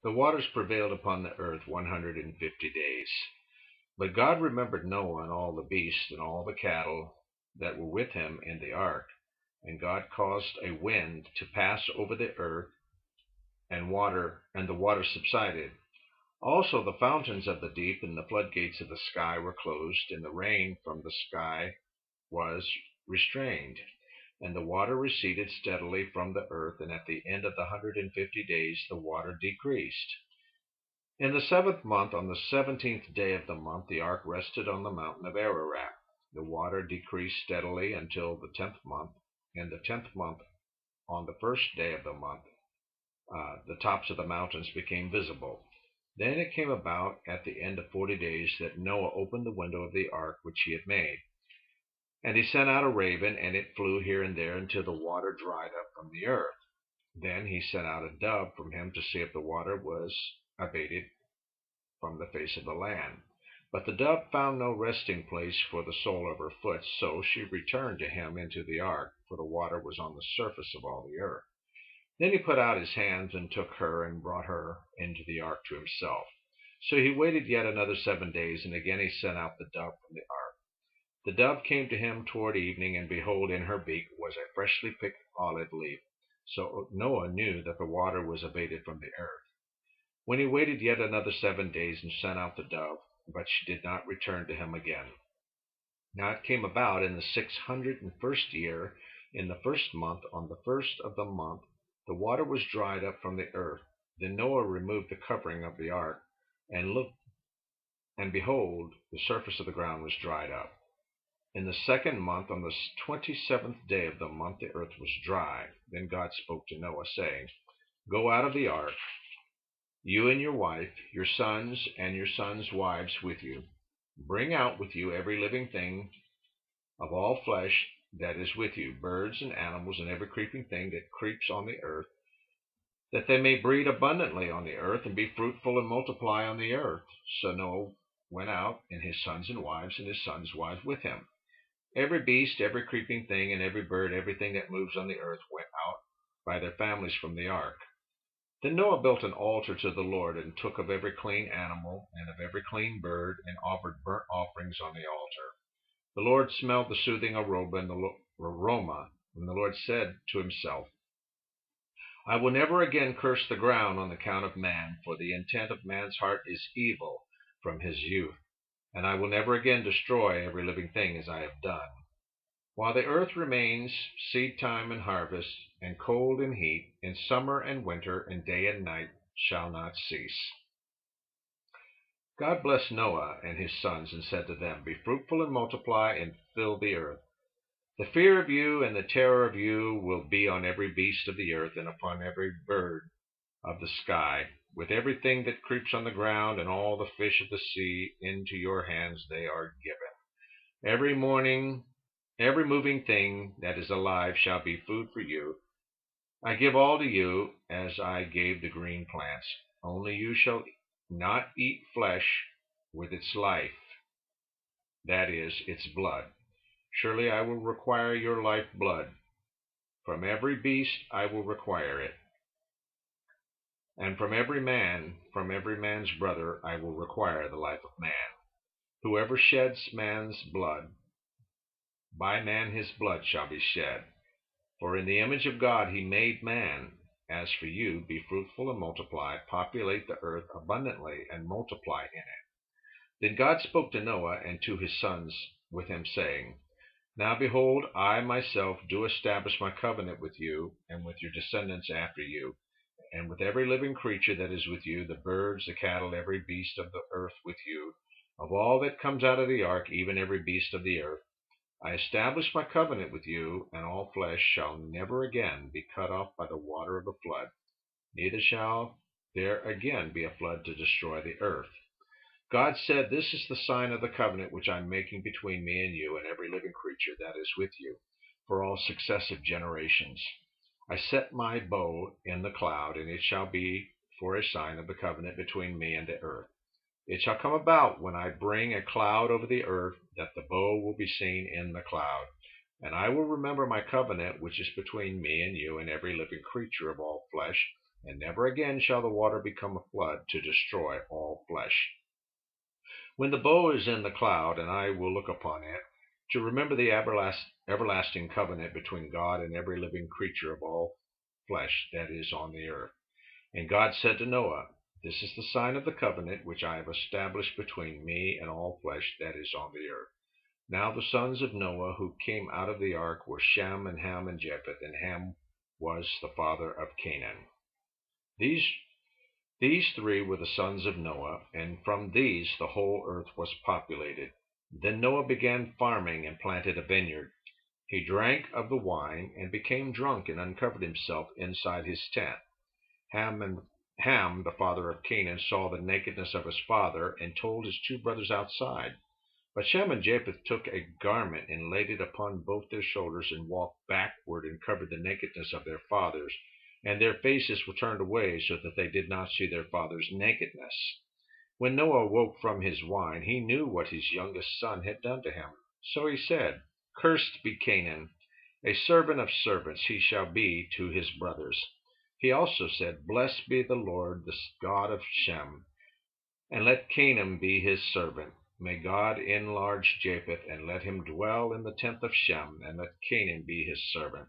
The waters prevailed upon the earth 150 days. But God remembered Noah and all the beasts and all the cattle that were with him in the ark. And God caused a wind to pass over the earth, and the water subsided. Also the fountains of the deep and the floodgates of the sky were closed, and the rain from the sky was restrained. And the water receded steadily from the earth, and at the end of the 150 days the water decreased. In the seventh month, on the 17th day of the month, the ark rested on the mountain of Ararat. The water decreased steadily until the 10th month. In the 10th month, on the first day of the month, the tops of the mountains became visible. Then it came about at the end of 40 days that Noah opened the window of the ark which he had made. And he sent out a raven, and it flew here and there until the water dried up from the earth. Then he sent out a dove from him to see if the water was abated from the face of the land. But the dove found no resting place for the sole of her foot, so she returned to him into the ark, for the water was on the surface of all the earth. Then he put out his hands and took her and brought her into the ark to himself. So he waited yet another 7 days, and again he sent out the dove from the ark. The dove came to him toward evening, and behold, in her beak was a freshly picked olive leaf. So Noah knew that the water was abated from the earth. When he waited yet another 7 days and sent out the dove, but she did not return to him again. Now it came about in the 601st year, in the first month, on the first of the month, the water was dried up from the earth. Then Noah removed the covering of the ark, and looked, and behold, the surface of the ground was dried up. In the second month, on the 27th day of the month, the earth was dry. Then God spoke to Noah, saying, Go out of the ark, you and your wife, your sons and your sons' wives with you. Bring out with you every living thing of all flesh that is with you, birds and animals and every creeping thing that creeps on the earth, that they may breed abundantly on the earth and be fruitful and multiply on the earth. So Noah went out, and his sons and his sons' wives with him. Every beast, every creeping thing, and every bird, everything that moves on the earth went out by their families from the ark. Then Noah built an altar to the Lord, and took of every clean animal and of every clean bird, and offered burnt offerings on the altar. The Lord smelled the soothing aroma, and the Lord said to himself, I will never again curse the ground on account of man, for the intent of man's heart is evil from his youth. And I will never again destroy every living thing as I have done. While the earth remains, seed time and harvest, and cold and heat, in summer and winter, and day and night shall not cease. God blessed Noah and his sons, and said to them, Be fruitful and multiply, and fill the earth. The fear of you and the terror of you will be on every beast of the earth, and upon every bird of the sky, with everything that creeps on the ground, and all the fish of the sea. Into your hands they are given. Every moving thing that is alive shall be food for you. I give all to you, as I gave the green plants. Only you shall not eat flesh with its life, that is, its blood. Surely I will require your life blood. From every beast I will require it. And from every man's brother, I will require the life of man. Whoever sheds man's blood, by man his blood shall be shed. For in the image of God he made man. As for you, be fruitful and multiply, populate the earth abundantly, and multiply in it. Then God spoke to Noah and to his sons with him, saying, Now behold, I myself do establish my covenant with you, and with your descendants after you, and with every living creature that is with you, the birds, the cattle, every beast of the earth with you, of all that comes out of the ark, even every beast of the earth. I establish my covenant with you, and all flesh shall never again be cut off by the water of a flood, neither shall there again be a flood to destroy the earth. God said, This is the sign of the covenant which I am making between me and you and every living creature that is with you for all successive generations. I set my bow in the cloud, and it shall be for a sign of the covenant between me and the earth. It shall come about when I bring a cloud over the earth, that the bow will be seen in the cloud. And I will remember my covenant which is between me and you and every living creature of all flesh, and never again shall the water become a flood to destroy all flesh. When the bow is in the cloud, and I will look upon it, to remember the everlasting covenant between God and every living creature of all flesh that is on the earth. And God said to Noah, This is the sign of the covenant which I have established between me and all flesh that is on the earth. Now the sons of Noah who came out of the ark were Shem and Ham and Japheth, and Ham was the father of Canaan. These three were the sons of Noah, and from these the whole earth was populated. Then Noah began farming and planted a vineyard. He drank of the wine and became drunk and uncovered himself inside his tent. Ham, the father of Canaan, saw the nakedness of his father and told his two brothers outside. But Shem and Japheth took a garment and laid it upon both their shoulders and walked backward and covered the nakedness of their fathers, and their faces were turned away so that they did not see their father's nakedness. When Noah awoke from his wine, he knew what his youngest son had done to him. So he said, Cursed be Canaan, a servant of servants he shall be to his brothers. He also said, Blessed be the Lord, the God of Shem, and let Canaan be his servant. May God enlarge Japheth, and let him dwell in the tent of Shem, and let Canaan be his servant.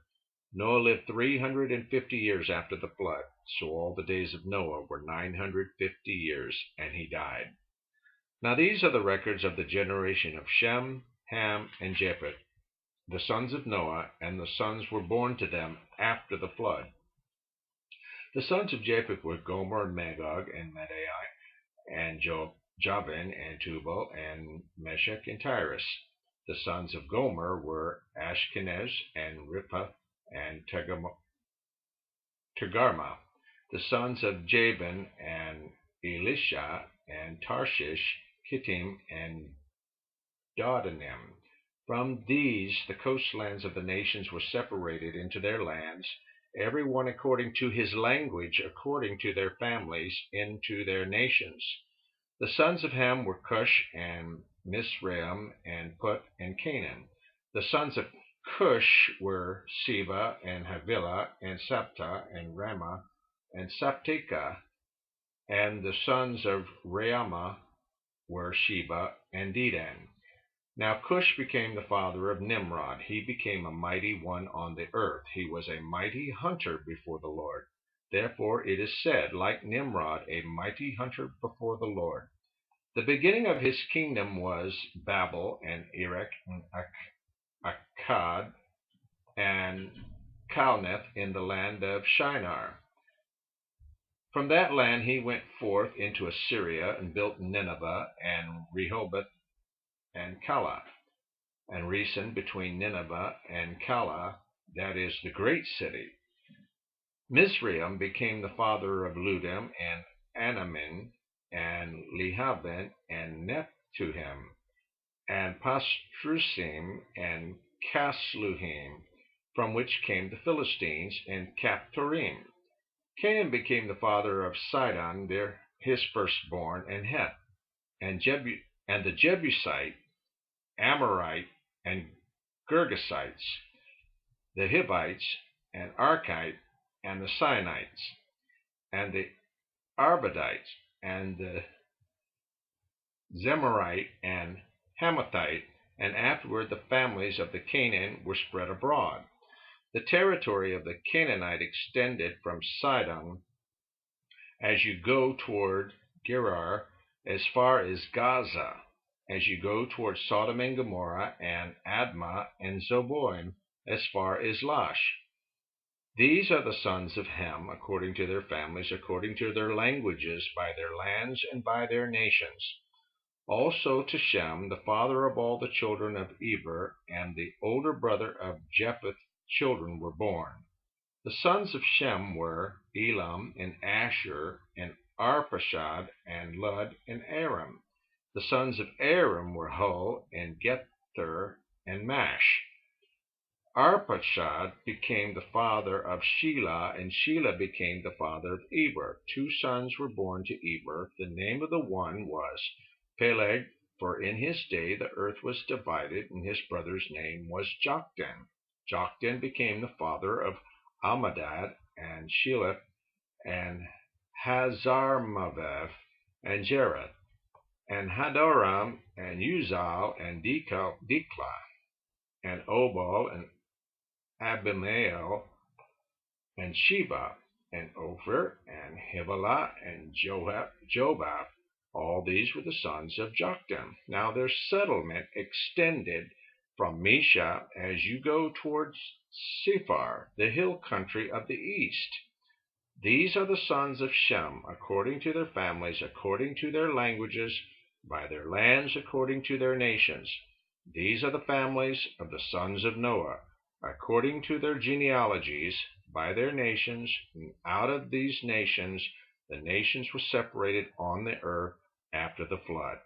Noah lived 350 years after the flood, so all the days of Noah were 950 years, and he died. Now these are the records of the generation of Shem, Ham, and Japheth, the sons of Noah, and the sons were born to them after the flood. The sons of Japheth were Gomer and Magog and Madai and Javan and Tubal and Meshech and Tyrus. The sons of Gomer were Ashkenaz and Rippah and Togarmah. The sons of Javan and Elisha and Tarshish, Kittim and Dodanim. From these the coastlands of the nations were separated into their lands, every one according to his language, according to their families, into their nations. The sons of Ham were Cush and Mizraim and Put and Canaan. The sons of Cush were Seba and Havilah and Sabta and Ramah and Sabteka. And the sons of Raamah were Sheba and Dedan. Now Cush became the father of Nimrod. He became a mighty one on the earth. He was a mighty hunter before the Lord. Therefore it is said, like Nimrod, a mighty hunter before the Lord. The beginning of his kingdom was Babel and Erech and Akkad and Calneh in the land of Shinar. From that land he went forth into Assyria and built Nineveh and Rehoboth and Calah, and Resen between Nineveh and Calah, that is the great city. Mizraim became the father of Ludim and Anamin and Lehabin and Neptuhim and Pastrusim and Casluhim, from which came the Philistines and Caphtorim. Canaan became the father of Sidon, his firstborn, and Heth, and the Jebusite, Amorite, and Girgasites, the Hivites, and Archite, and the Sinites, and the Arvadites, and the Zemarite, and Hamathite, and afterward the families of the Canaan were spread abroad. The territory of the Canaanite extended from Sidon as you go toward Gerar, as far as Gaza, as you go toward Sodom and Gomorrah, and Admah and Zeboim, as far as Lash. These are the sons of Ham, according to their families, according to their languages, by their lands and by their nations. Also to Shem, the father of all the children of Eber, and the older brother of Japheth, children were born. The sons of Shem were Elam and Asher and Arpachshad and Lud and Aram. The sons of Aram were Hul and Gether and Mash. Arpachshad became the father of Shelah, and Shelah became the father of Eber. Two sons were born to Eber. The name of the one was Peleg, for in his day the earth was divided, and his brother's name was Joktan. Joktan became the father of Almadad and Sheleph and Hazarmaveth, and Jereth, and Hadoram, and Uzal, and Dikla, and Obal, and Abimael, and Sheba, and Ophir, and Hivilah, and Jobab. All these were the sons of Joktan. Now their settlement extended from Mesha as you go towards Sephar, the hill country of the east. These are the sons of Shem, according to their families, according to their languages, by their lands, according to their nations. These are the families of the sons of Noah, according to their genealogies, by their nations. And out of these nations, the nations were separated on the earth after the flood.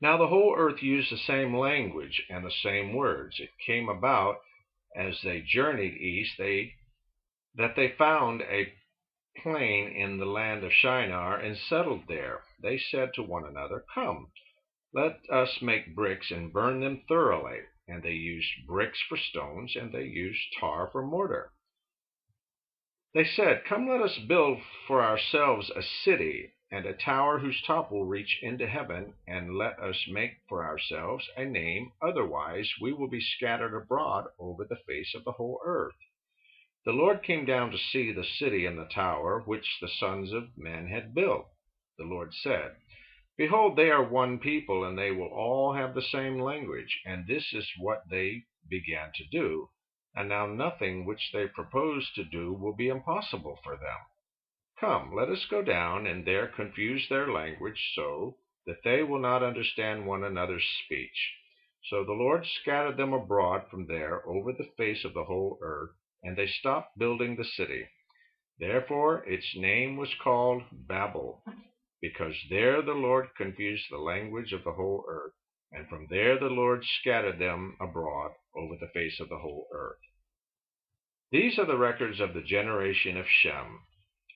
Now the whole earth used the same language and the same words. It came about as they journeyed east that they found a plain in the land of Shinar and settled there. They said to one another, "Come, let us make bricks and burn them thoroughly." And they used bricks for stones, and they used tar for mortar. They said, "Come, let us build for ourselves a city, and a tower whose top will reach into heaven, and let us make for ourselves a name, otherwise we will be scattered abroad over the face of the whole earth." The Lord came down to see the city and the tower which the sons of men had built. The Lord said, "Behold, they are one people, and they will all have the same language, and this is what they began to do. And now nothing which they propose to do will be impossible for them. Come, let us go down and there confuse their language, so that they will not understand one another's speech." So the Lord scattered them abroad from there over the face of the whole earth, and they stopped building the city. Therefore its name was called Babel, because there the Lord confused the language of the whole earth, and from there the Lord scattered them abroad over the face of the whole earth. These are the records of the generation of Shem.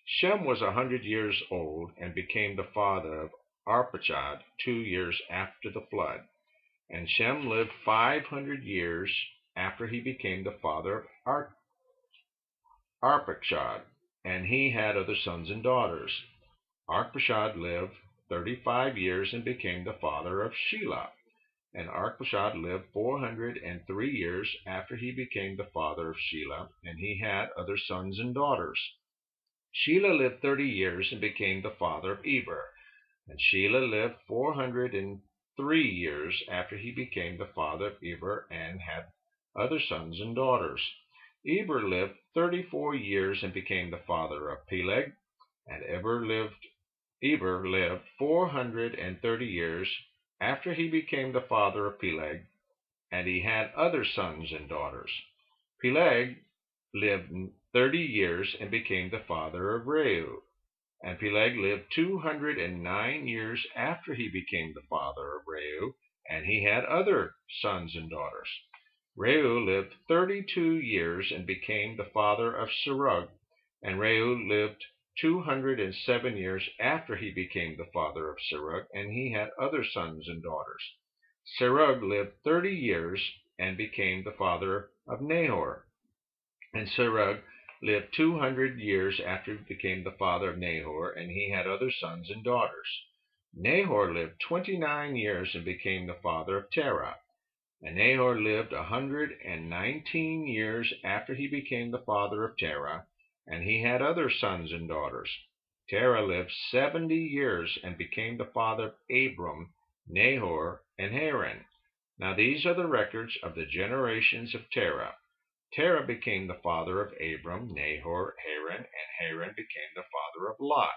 Shem was 100 years old and became the father of Arpachshad 2 years after the flood. And Shem lived 500 years after he became the father of Arpachshad, and he had other sons and daughters. Arpachshad lived 35 years and became the father of Shelah. And Arpachshad lived 403 years after he became the father of Shelah, and he had other sons and daughters. Shelah lived 30 years and became the father of Eber. And Shelah lived 403 years after he became the father of Eber, and had other sons and daughters. Eber lived 34 years and became the father of Peleg. And Eber lived 430 years after he became the father of Peleg, and he had other sons and daughters. Peleg lived 30 years and became the father of Reu. And Peleg lived 209 years after he became the father of Reu, and he had other sons and daughters. Reu lived 32 years and became the father of Serug, and Reu lived 207 years after he became the father of Serug, and he had other sons and daughters. Serug lived 30 years and became the father of Nahor, and Serug lived 200 years after he became the father of Nahor, and he had other sons and daughters. Nahor lived 29 years and became the father of Terah. And Nahor lived 119 years after he became the father of Terah, and he had other sons and daughters. Terah lived 70 years and became the father of Abram, Nahor, and Haran. Now these are the records of the generations of Terah. Terah became the father of Abram, Nahor, Haran, and Haran became the father of Lot.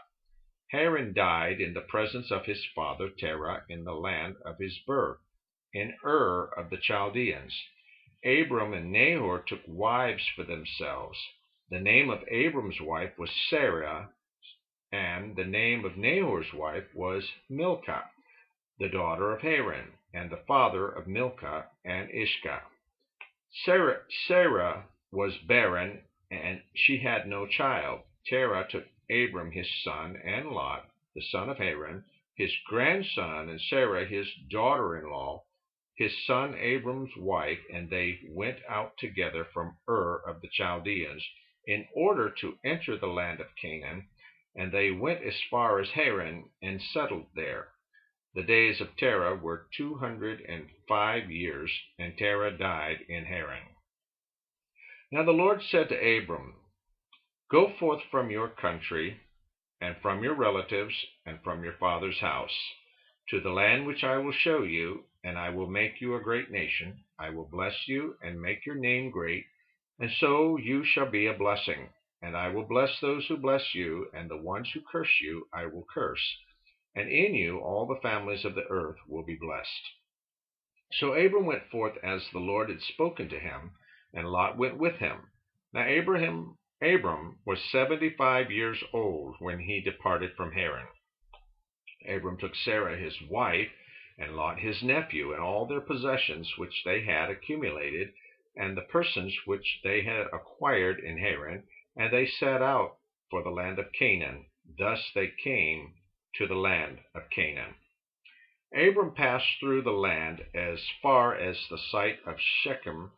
Haran died in the presence of his father Terah in the land of his birth, in Ur of the Chaldeans. Abram and Nahor took wives for themselves. The name of Abram's wife was Sarah, and the name of Nahor's wife was Milcah, the daughter of Haran, and the father of Milcah and Ishka. Sarah was barren, and she had no child. Terah took Abram his son, and Lot, the son of Haran, his grandson, and Sarah his daughter-in-law, his son Abram's wife, and they went out together from Ur of the Chaldeans in order to enter the land of Canaan, and they went as far as Haran and settled there. The days of Terah were 205 years, and Terah died in Haran. Now the Lord said to Abram, "Go forth from your country, and from your relatives, and from your father's house, to the land which I will show you, and I will make you a great nation. I will bless you and make your name great, and so you shall be a blessing. And I will bless those who bless you, and the ones who curse you I will curse. And in you all the families of the earth will be blessed." So Abram went forth as the Lord had spoken to him, and Lot went with him. Now Abram was 75 years old when he departed from Haran. Abram took Sarah his wife, and Lot his nephew, and all their possessions which they had accumulated, and the persons which they had acquired in Haran, and they set out for the land of Canaan. Thus they came to the land of Canaan. Abram passed through the land as far as the site of Shechem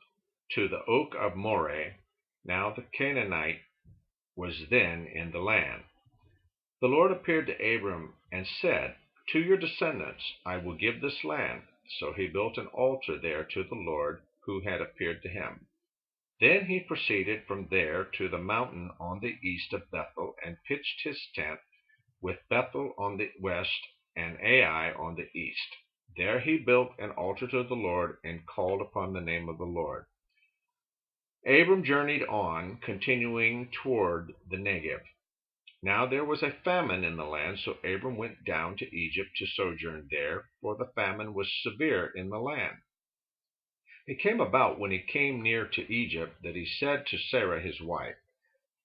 to the oak of Moreh. Now the Canaanite was then in the land. The Lord appeared to Abram and said, "To your descendants I will give this land." So he built an altar there to the Lord who had appeared to him. Then he proceeded from there to the mountain on the east of Bethel, and pitched his tent, with Bethel on the west and Ai on the east. There he built an altar to the Lord, and called upon the name of the Lord. Abram journeyed on, continuing toward the Negev. Now there was a famine in the land, so Abram went down to Egypt to sojourn there, for the famine was severe in the land. It came about when he came near to Egypt that he said to Sarah his wife,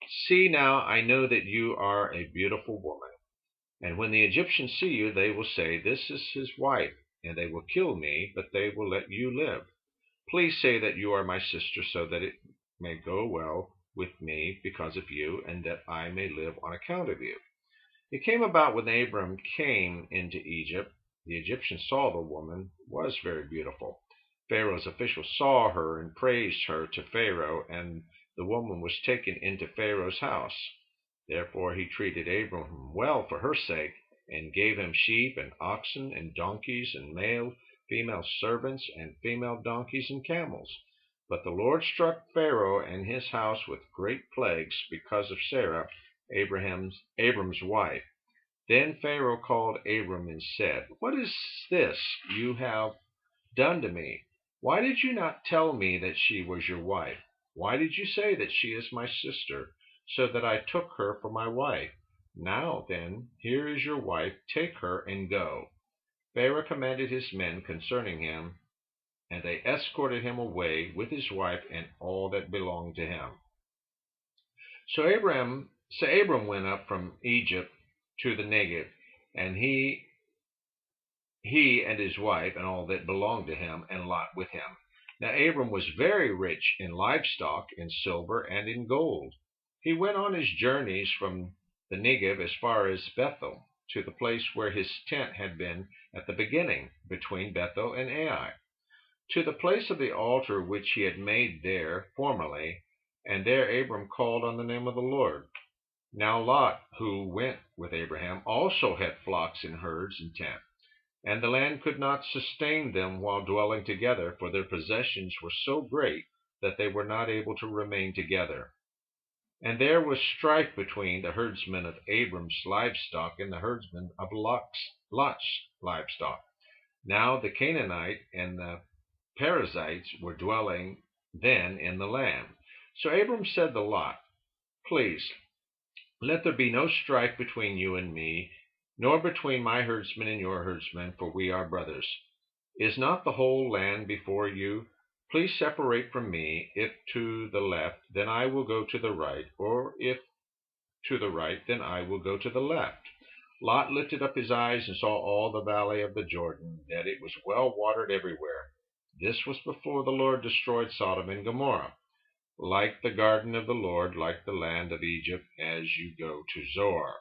"See now, I know that you are a beautiful woman, and when the Egyptians see you, they will say, 'This is his wife,' and they will kill me, but they will let you live. Please say that you are my sister, so that it may go well with me because of you, and that I may live on account of you." It came about when Abram came into Egypt, the Egyptians saw the woman was very beautiful. Pharaoh's officials saw her and praised her to Pharaoh, and the woman was taken into Pharaoh's house. Therefore he treated Abram well for her sake, and gave him sheep and oxen and donkeys and male, female servants and female donkeys and camels. But the Lord struck Pharaoh and his house with great plagues because of Sarah, Abram's wife. Then Pharaoh called Abram and said, "What is this you have done to me? Why did you not tell me that she was your wife? Why did you say that she is my sister, so that I took her for my wife? Now then, here is your wife, take her and go." Pharaoh commanded his men concerning him, and they escorted him away with his wife and all that belonged to him. So Abram went up from Egypt to the Negev, and he and his wife and all that belonged to him, and Lot with him. Now Abram was very rich in livestock, in silver, and in gold. He went on his journeys from the Negev as far as Bethel, to the place where his tent had been at the beginning, between Bethel and Ai, to the place of the altar which he had made there formerly, and there Abram called on the name of the Lord. Now Lot, who went with Abraham, also had flocks and herds and tents. And the land could not sustain them while dwelling together, for their possessions were so great that they were not able to remain together. And there was strife between the herdsmen of Abram's livestock and the herdsmen of Lot's livestock. Now the Canaanite and the Perizzites were dwelling then in the land. So Abram said to Lot, "Please, let there be no strife between you and me, nor between my herdsmen and your herdsmen, for we are brothers. Is not the whole land before you? Please separate from me. If to the left, then I will go to the right, or if to the right, then I will go to the left." Lot lifted up his eyes and saw all the valley of the Jordan, that it was well watered everywhere. This was before the Lord destroyed Sodom and Gomorrah. Like the garden of the Lord, like the land of Egypt, as you go to Zoar.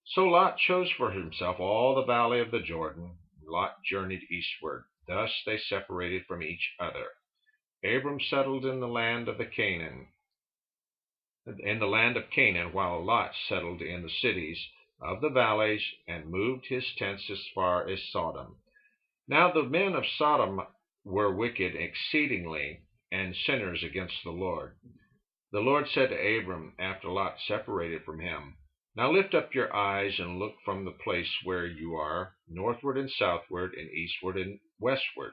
So Lot chose for himself all the valley of the Jordan. Lot journeyed eastward. Thus they separated from each other. Abram settled in the land of the Canaan, in the land of Canaan, while Lot settled in the cities of the valleys and moved his tents as far as Sodom. Now the men of Sodom were wicked exceedingly, and sinners against the Lord. The Lord said to Abram, after Lot separated from him, Now lift up your eyes and look from the place where you are, northward and southward, and eastward and westward.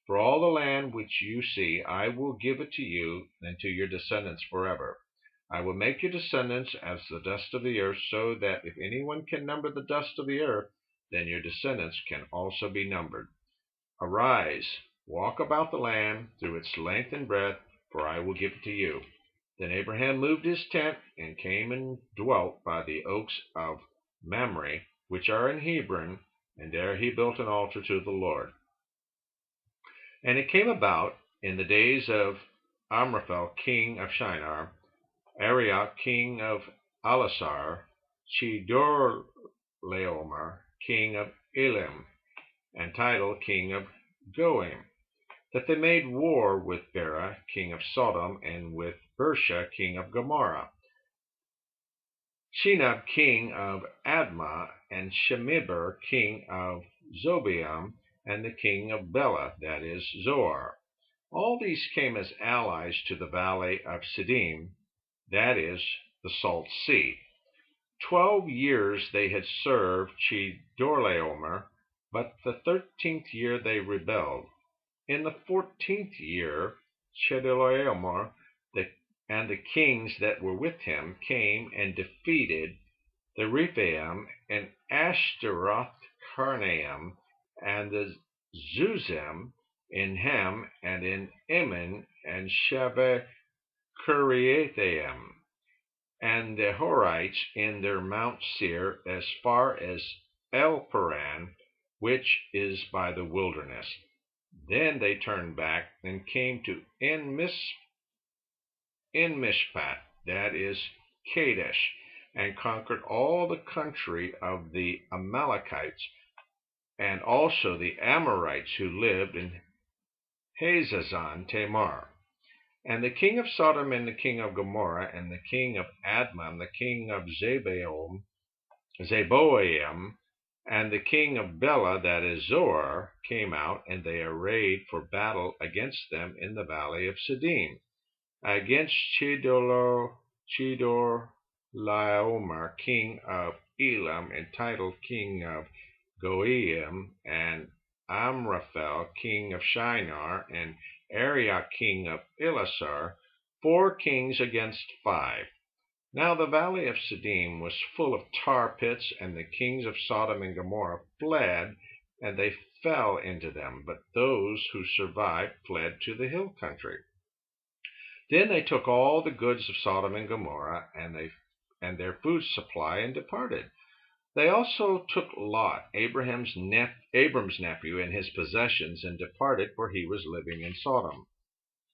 For all the land which you see, I will give it to you and to your descendants forever. I will make your descendants as the dust of the earth, so that if anyone can number the dust of the earth, then your descendants can also be numbered. Arise, walk about the land through its length and breadth, for I will give it to you. Then Abraham moved his tent and came and dwelt by the oaks of Mamre, which are in Hebron, and there he built an altar to the Lord. And it came about in the days of Amraphel king of Shinar, Arioch king of Elasar, Chedorlaomer king of Elim, and Tidal king of Goim, that they made war with Bera king of Sodom, and with Bersha king of Gomorrah, Shinab king of Admah, and Shemiber king of Zobeam, and the king of Bela, that is, Zoar. All these came as allies to the valley of Siddim, that is, the Salt Sea. 12 years they had served Chedorlaomer, but the 13th year they rebelled. In the 14th year, Chedorlaomer and the kings that were with him came and defeated the Rephaim and Ashtaroth Karnaim, and the Zuzim in Ham, and in Emin, and Shaveh Kiriathaim, and the Horites in their Mount Seir, as far as El Paran, which is by the wilderness. Then they turned back and came to En Mishpat, that is, Kadesh, and conquered all the country of the Amalekites, and also the Amorites who lived in Hazazon Tamar. And the king of Sodom, and the king of Gomorrah, and the king of Admah, and the king of Zeboim, and the king of Bela, that is Zoar, came out, and they arrayed for battle against them in the valley of Siddim, against Chedorlaomer, king of Elam, and Tidal, king of Goiim, and Amraphel, king of Shinar, and Arioch, king of Elasar, 4 kings against 5. Now the valley of Siddim was full of tar pits, and the kings of Sodom and Gomorrah fled, and they fell into them, but those who survived fled to the hill country. Then they took all the goods of Sodom and Gomorrah, and their food supply, and departed. They also took Lot, Abram's nephew, and his possessions, and departed, for he was living in Sodom.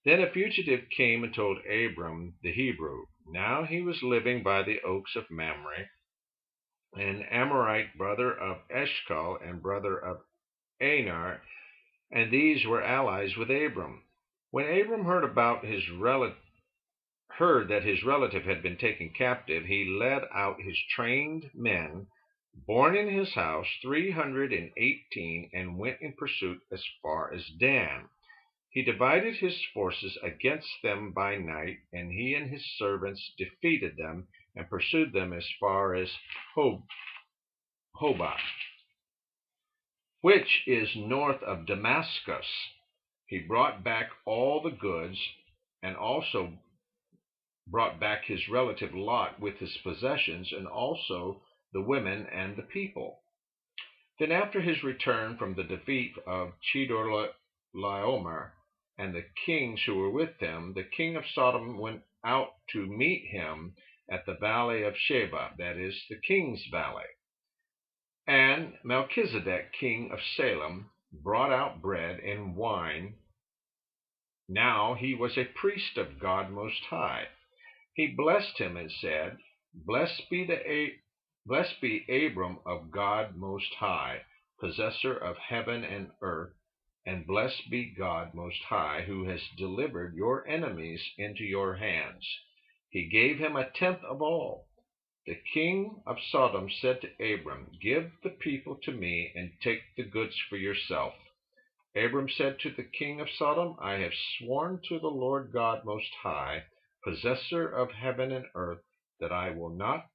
Then a fugitive came and told Abram the Hebrew. Now he was living by the oaks of Mamre, an Amorite, brother of Eshcol and brother of Anar, and these were allies with Abram. When Abram heard that his relative had been taken captive, he led out his trained men, born in his house, 318, and went in pursuit as far as Dan. He divided his forces against them by night, and he and his servants defeated them and pursued them as far as Hobah, which is north of Damascus. He brought back all the goods, and also brought back his relative Lot with his possessions, and also the women and the people. Then after his return from the defeat of Chedorlaomer and the kings who were with him, the king of Sodom went out to meet him at the valley of Sheba, that is, the king's valley. And Melchizedek, king of Salem, brought out bread and wine. Now he was a priest of God Most High. He blessed him and said, Blessed be Abram of God Most High, possessor of heaven and earth, and blessed be God Most High, who has delivered your enemies into your hands. He gave him a tenth of all. The king of Sodom said to Abram, "Give the people to me, and take the goods for yourself." Abram said to the king of Sodom, "I have sworn to the Lord God Most High, possessor of heaven and earth, that I will not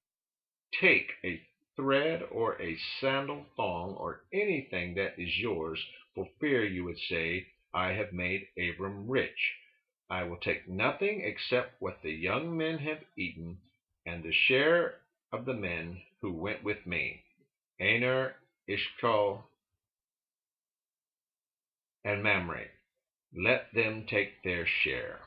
take a thread or a sandal thong or anything that is yours, for fear you would say, 'I have made Abram rich.' I will take nothing except what the young men have eaten, and the share of the men who went with me, Aner, Ishcal, and Mamre. Let them take their share."